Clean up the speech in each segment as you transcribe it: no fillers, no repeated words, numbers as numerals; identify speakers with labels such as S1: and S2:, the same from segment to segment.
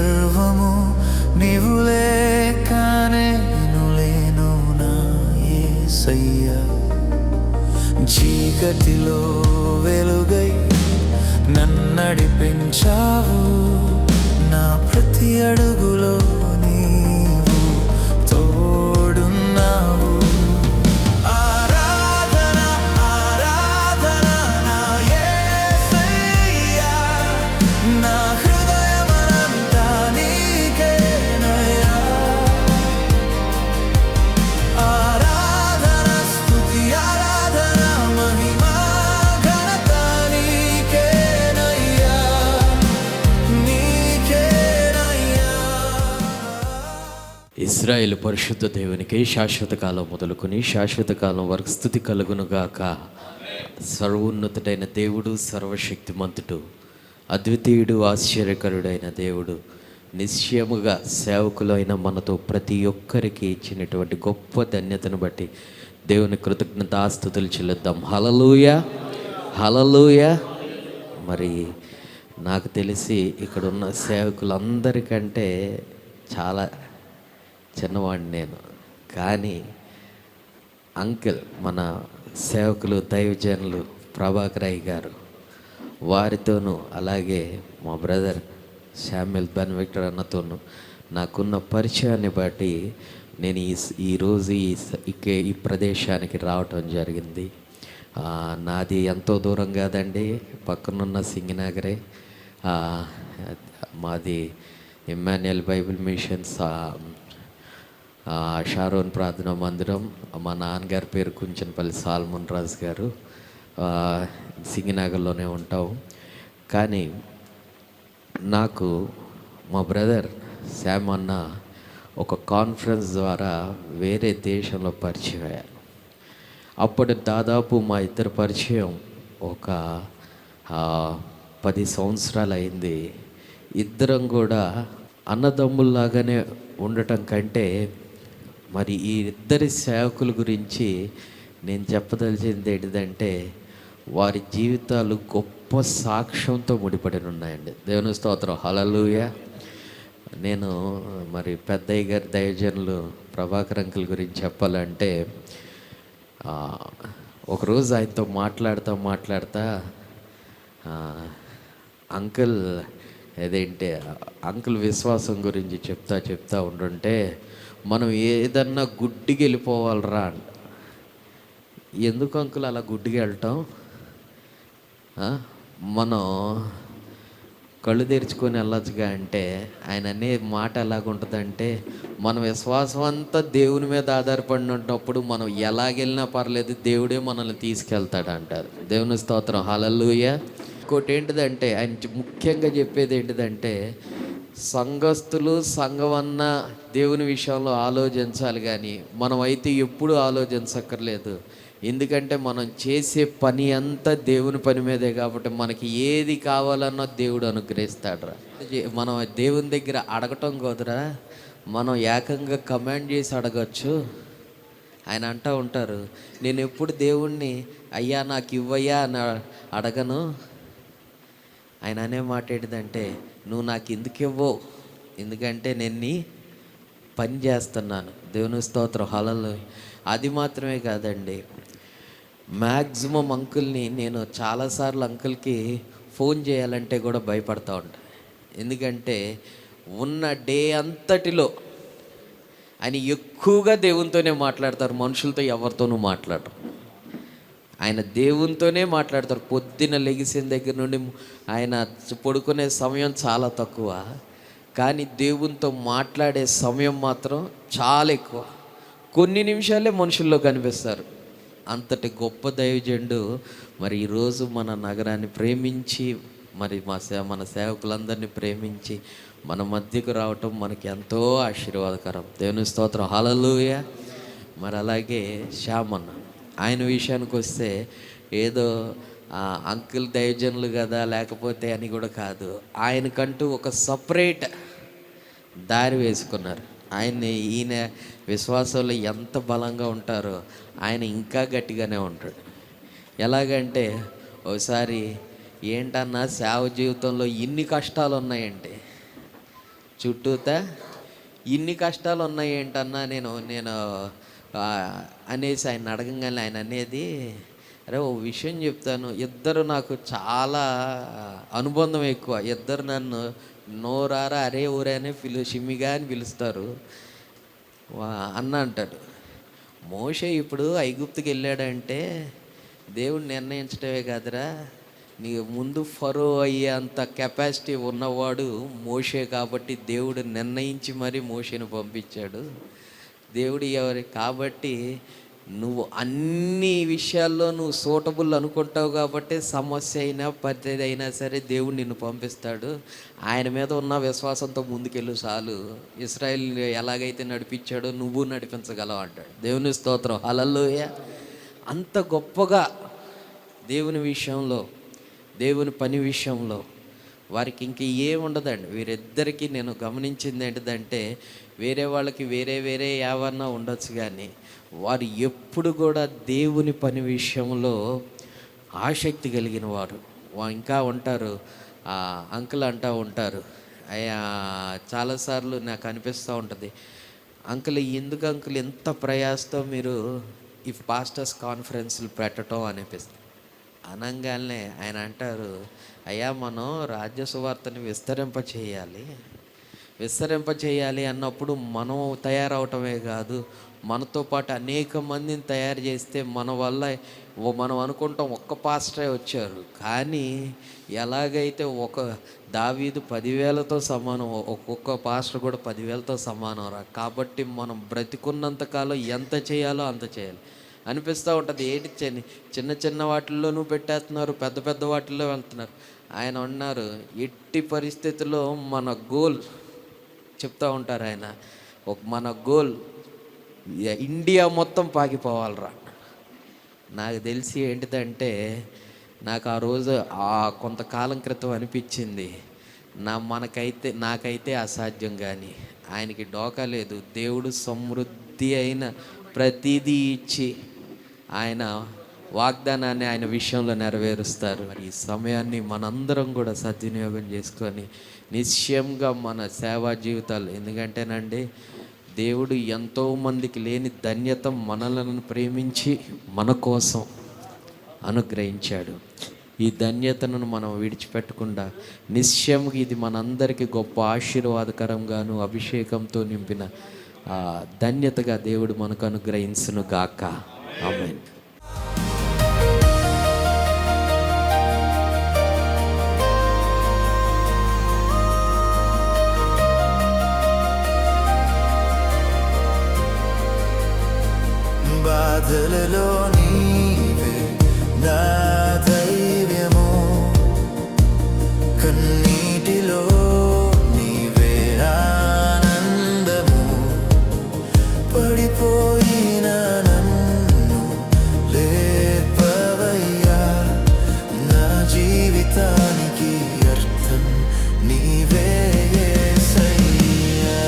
S1: సర్వము నీవు లేక నేను లేను నా యేసయ్యా. చీకటిలో వెలుగై నన్నడిపించావు, నా ప్రతి అడుగులో నీవు తోడున్నావు. ఆరాధన ఆరాధన నా యేసయ్యా, నా హృదయమంతా నీకేనయ్యా. ఆరాధన స్తుతి ఆరాధన మహిమా ఘనత నీకేనయ్యా, నీకేనయ్యా.
S2: ఇశ్రాయేలు పరిశుద్ధ దేవునికి శాశ్వత కాలం మొదలుకొని శాశ్వత కాలం వరకు స్తుతి కలుగునుగాక. సర్వోన్నతుడైన దేవుడు, సర్వశక్తిమంతుడు, అద్వితీయుడు, ఆశ్చర్యకరుడైన దేవుడు నిశ్చయముగా సేవకులైన మనతో ప్రతి ఒక్కరికి ఇచ్చినటువంటి గొప్ప ధన్యతను బట్టి దేవుని కృతజ్ఞతాస్తుతులు చెల్లిద్దాం. హల్లెలూయా, హల్లెలూయా. మరి నాకు తెలిసి ఇక్కడ ఉన్న సేవకులందరికంటే చాలా చిన్నవాడిని నేను, కానీ అంకిల్ మన సేవకులు దైవజనులు ప్రభాకర్ అయ్య గారు వారితోనూ అలాగే మా బ్రదర్ శామ్యుల్ బెన్ విక్టర్ అన్నతోనూ నాకున్న పరిచయాన్ని బట్టి నేను ఈరోజు ఈ ప్రదేశానికి రావటం జరిగింది. నాది ఎంతో దూరం కాదండి, పక్కనున్న సింగినగరే. మాది ఇమ్మాన్యుయల్ బైబిల్ మిషన్స్ షారోన్ ప్రార్థనా మందిరం. మా నాన్నగారి పేరు కుంచనపల్లి సాల్మన్ రాజు గారు. సింగినగర్లోనే ఉంటాం. కానీ నాకు మా బ్రదర్ శామ్ అన్న ఒక కాన్ఫరెన్స్ ద్వారా వేరే దేశంలో పరిచయం అయ్యారు. అప్పుడు దాదాపు మా ఇద్దరు పరిచయం ఒక 10 సంవత్సరాలు అయింది. ఇద్దరం కూడా అన్నదమ్ముల్లాగానే ఉండటం కంటే మరి ఈ ఇద్దరి సేవకుల గురించి నేను చెప్పదలిచింది ఏంటిదంటే వారి జీవితాలు గొప్ప సాక్ష్యంతో ముడిపడి ఉన్నాయండి. దేవుని స్తోత్రం, హల్లెలూయా. నేను మరి పెద్దయ్య గారి దైవజనులు ప్రభాకర్ అంకుల్ గురించి చెప్పాలంటే ఒకరోజు ఆయనతో మాట్లాడుతా అంకుల్ ఏదేంటి అంకుల్ విశ్వాసం గురించి చెప్తా ఉంటుంటే మనం ఏదన్నా గుడ్డికి వెళ్ళిపోవాలరా అంట. ఎందుకు అంకుల్ అలా గుడ్డికి వెళ్ళటం? మనం కళ్ళు తెరుచుకొని వెళ్ళొచ్చుగా అంటే ఆయన అనే మాట ఎలాగుంటుందంటే మన విశ్వాసం అంతా దేవుని మీద ఆధారపడి ఉన్నప్పుడు మనం ఎలాగెళ్ళినా పర్లేదు, దేవుడే మనల్ని తీసుకెళ్తాడు అంటారు. దేవుని స్తోత్రం, హల్లెలూయా. ఇంకోటి ఏంటిదంటే ఆయన ముఖ్యంగా చెప్పేది ఏంటిదంటే సంఘస్థులు సంఘమన్న దేవుని విషయంలో ఆలోచించాలి, కానీ మనం అయితే ఎప్పుడూ ఆలోచించక్కర్లేదు. ఎందుకంటే మనం చేసే పని అంతా దేవుని పని మీదే కాబట్టి మనకి ఏది కావాలన్నా దేవుడు అనుగ్రహిస్తాడు. మనం దేవుని దగ్గర అడగటం కుదరా, మనం ఏకంగా కమాండ్ చేసి అడగచ్చు. ఆయన అంటూ ఉంటారు, నేను ఎప్పుడు దేవుణ్ణి అయ్యా నాకు ఇవ్వయ్యా అని అడగను. ఆయన అనే మాట ఏంటిదంటే నువ్వు నాకు ఎందుకు ఇవ్వవు, ఎందుకంటే నేను నీ పని చేస్తున్నాను. దేవుని స్తోత్రం, హల్లెలూయా. అది మాత్రమే కాదండి, మ్యాక్సిమం అంకుల్ని నేను చాలాసార్లు అంకుల్కి ఫోన్ చేయాలంటే కూడా భయపడతా ఉంటాను. ఎందుకంటే ఉన్న డే అంతటిలో ఆయన ఎక్కువగా దేవునితోనే మాట్లాడతారు, మనుషులతో ఎవరితోనూ మాట్లాడరు. ఆయన దేవునితోనే మాట్లాడతారు. పొద్దున్న లెగిసిన దగ్గర నుండి ఆయన పడుకునే సమయం చాలా తక్కువ, కానీ దేవునితో మాట్లాడే సమయం మాత్రం చాలా ఎక్కువ. కొన్ని నిమిషాలే మనుషుల్లో కనిపిస్తారు. అంతటి గొప్ప దైవజనుడు మరి ఈరోజు మన నగరాన్ని ప్రేమించి మరి మన సేవకులందరినీ ప్రేమించి మన మధ్యకు రావటం మనకి ఎంతో ఆశీర్వాదకరం. దేవుని స్తోత్రం, హల్లెలూయా. మరి అలాగే శ్యామన్న ఆయన విషయానికి వస్తే ఏదో అంకుల్ దైవజనులు కదా లేకపోతే అని కూడా కాదు, ఆయనకంటూ ఒక సపరేట్ దారి వేసుకున్నారు. ఈయన విశ్వాసంలో ఎంత బలంగా ఉంటారో ఆయన ఇంకా గట్టిగానే ఉంటాడు. ఎలాగంటే ఒకసారి ఏంటన్నా సేవ జీవితంలో ఇన్ని కష్టాలు ఉన్నాయంటే చుట్టూతా ఇన్ని కష్టాలు ఉన్నాయి ఏంటన్నా నేను నేను ఆ, అనేసి ఆయన అడగంగానే ఆయన అనేది, అరే ఓ విషయం చెప్తాను, ఇద్దరు నాకు చాలా అనుబంధం ఎక్కువ, ఇద్దరు నన్ను నోరారా అరే ఊరే అని షిమ్మిగా అని పిలుస్తారు. అన్న అంటాడు, మోషే ఇప్పుడు ఐగుప్తుకి వెళ్ళాడంటే దేవుడు నిర్ణయించడమే కాదురా, నీ ముందు ఫరో అయ్యే అంత కెపాసిటీ ఉన్నవాడు మోషే, కాబట్టి దేవుడు నిర్ణయించి మరీ మోషేని పంపించాడు. దేవుడు ఎవరి కాబట్టి నువ్వు అన్ని విషయాల్లో నువ్వు సూటబుల్ అనుకుంటావు కాబట్టి సమస్య అయినా పద్ధతి అయినా సరే దేవుడు నిన్ను పంపిస్తాడు. ఆయన మీద ఉన్న విశ్వాసంతో ముందుకెళ్ళు చాలు, ఇశ్రాయేల్ ఎలాగైతే నడిపించాడో నువ్వు నడిపించగలవు అంటాడు. దేవుని స్తోత్రం, హల్లెలూయా. అంత గొప్పగా దేవుని విషయంలో, దేవుని పని విషయంలో వారికి ఇంక ఏముండదండి. వీరిద్దరికీ నేను గమనించింది ఏంటిదంటే, వేరే వాళ్ళకి వేరే వేరే ఏమన్నా ఉండొచ్చు కానీ వారు ఎప్పుడు కూడా దేవుని పని విషయంలో ఆసక్తి కలిగిన వారు. ఇంకా ఉంటారు, అంకుల్ అంటూ ఉంటారు, అయ్యా చాలాసార్లు నాకు అనిపిస్తూ ఉంటుంది, అంకుల్ ఎందుకు అంకుల్ ఎంత ప్రయాసతో మీరు ఈ పాస్టర్స్ కాన్ఫరెన్స్లు పెట్టడం అనిపిస్తుంది. అనగానే ఆయన అంటారు, అయ్యా మనం రాజ్య సువార్తని విస్తరింప చేయాలి అన్నప్పుడు మనం తయారవటమే కాదు, మనతో పాటు అనేక మందిని తయారు చేస్తే మన వల్ల మనం అనుకుంటాం ఒక్క పాస్టరే వచ్చారు, కానీ ఎలాగైతే ఒక దావీదు 10,000తో సమానం, ఒక్కొక్క పాస్టర్ కూడా 10,000తో సమానం రా. కాబట్టి మనం బ్రతికున్నంతకాలం ఎంత చేయాలో అంత చేయాలి అనిపిస్తూ ఉంటుంది. ఏంటి చిన్న చిన్న వాటిల్లోనూ పెట్టేస్తున్నారు, పెద్ద పెద్ద వాటిల్లో వెళ్తున్నారు. ఆయన ఉన్నారు, ఎట్టి పరిస్థితుల్లో మన గోల్ చెప్తూ ఉంటారు ఆయన, మన గోల్ ఇండియా మొత్తం పాకిపోవాలరా. నాకు తెలిసి ఏంటిదంటే, నాకు ఆ రోజు కొంతకాలం క్రితం అనిపించింది, నాకైతే అసాధ్యం, కానీ ఆయనకి డోకా లేదు. దేవుడు సమృద్ధి అయిన ప్రతిదీ ఇచ్చి ఆయన వాగ్దానాన్ని ఆయన విషయంలో నెరవేరుస్తారు. మరి ఈ సమయాన్ని మనందరం కూడా సద్వినియోగం చేసుకొని నిశ్చయంగా మన సేవా జీవితాలు, ఎందుకంటేనండి దేవుడు ఎంతోమందికి లేని ధన్యత మనలను ప్రేమించి మన కోసం అనుగ్రహించాడు. ఈ ధన్యతను మనం విడిచిపెట్టకుండా నిశ్చయంగా ఇది మనందరికీ గొప్ప ఆశీర్వాదకరంగాను అభిషేకంతో నింపిన ధన్యతగా దేవుడు మనకు అనుగ్రహించును గాక. ఆమేన్.
S1: బాధలలో నీవే నా ధైర్యము, కన్నీటిలో నీవే ఆనందము, పడిపోయిన నన్ను లేపవయ్యా, నా జీవితానికి అర్థం నీవే యేసయ్యా.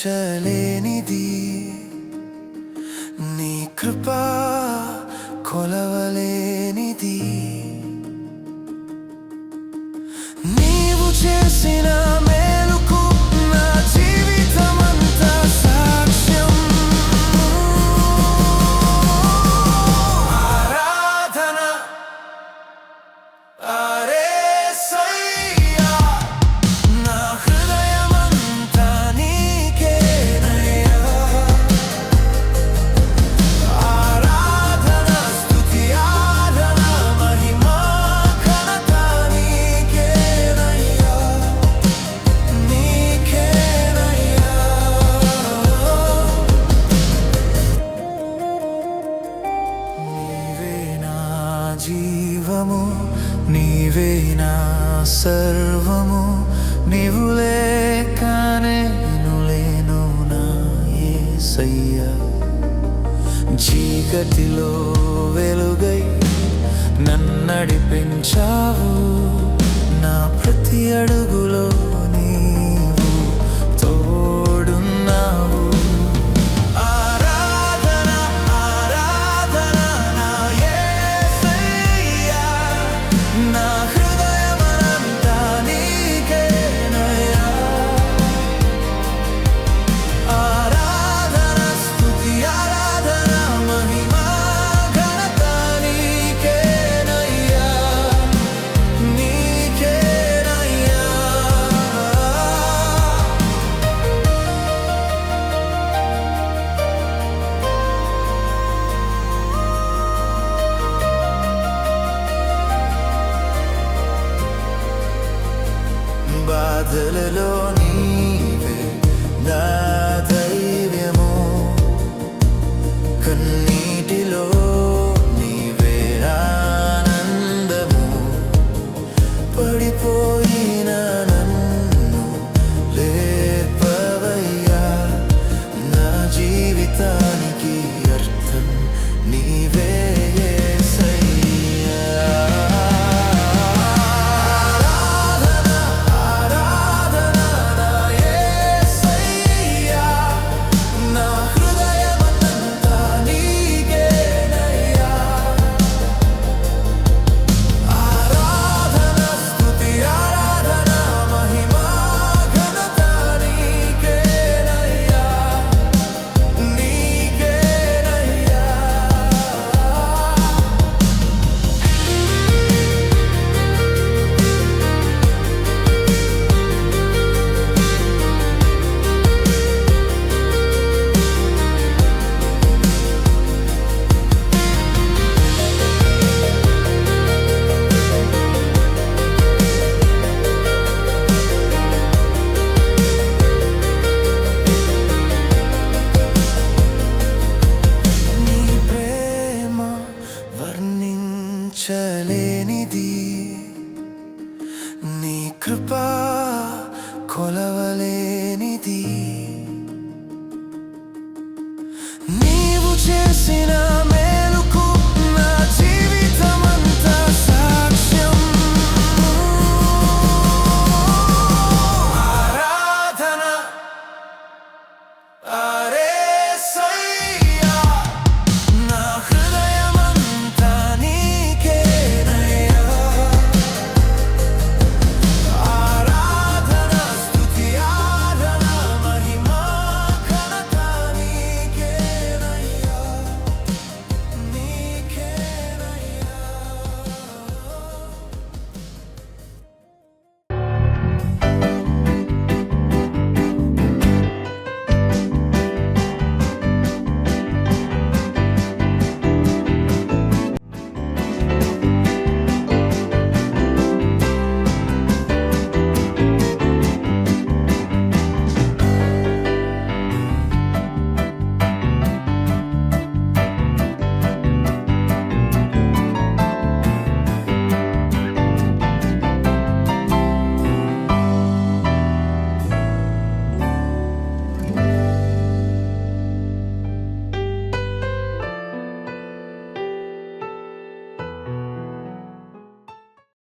S1: చలేనిది నీ కృపా కొలవలేనిది, నీవు చేసిన మేలుకు నా జీవితమంతా సాక్ష్యం. ఆరాధన యేసయ్యా, నా హృదయమంతా నీ యేసయ్యా, చీకటిలో వెలుగై నన్నడిపించావు. నా ప్రతి అడుగులో నీవు తోడున్నావు. ఆరాధన ఆరాధన నా యేసయ్యా, నా హృదయమంతా నీకేనయ్యా. ఆరాధన స్తుతి ఆరాధన మహిమ ఘనత నీకేనయ్యా, నీకేనయ్యా. బాధలలో నీవే నా ధైర్యము, కన్నీటిలో నీవే ఆనందము. పడిపోయిన నన్ను లేపవయ్యా, నా జీవితానికి అర్థం నీవే యేసయ్యా. ఆరాధన నా యేసయ్యా, నా హృదయమంతా నీకేనయ్యా. ఆరాధన స్తుతి ఆరాధన మహిమ ఘనత నీకేనయ్యా, నీకేనయ్యా. నీ ప్రేమ వర్ణించలేనిది, నీ కృప కొలవలేనిది. నీవు చేసిన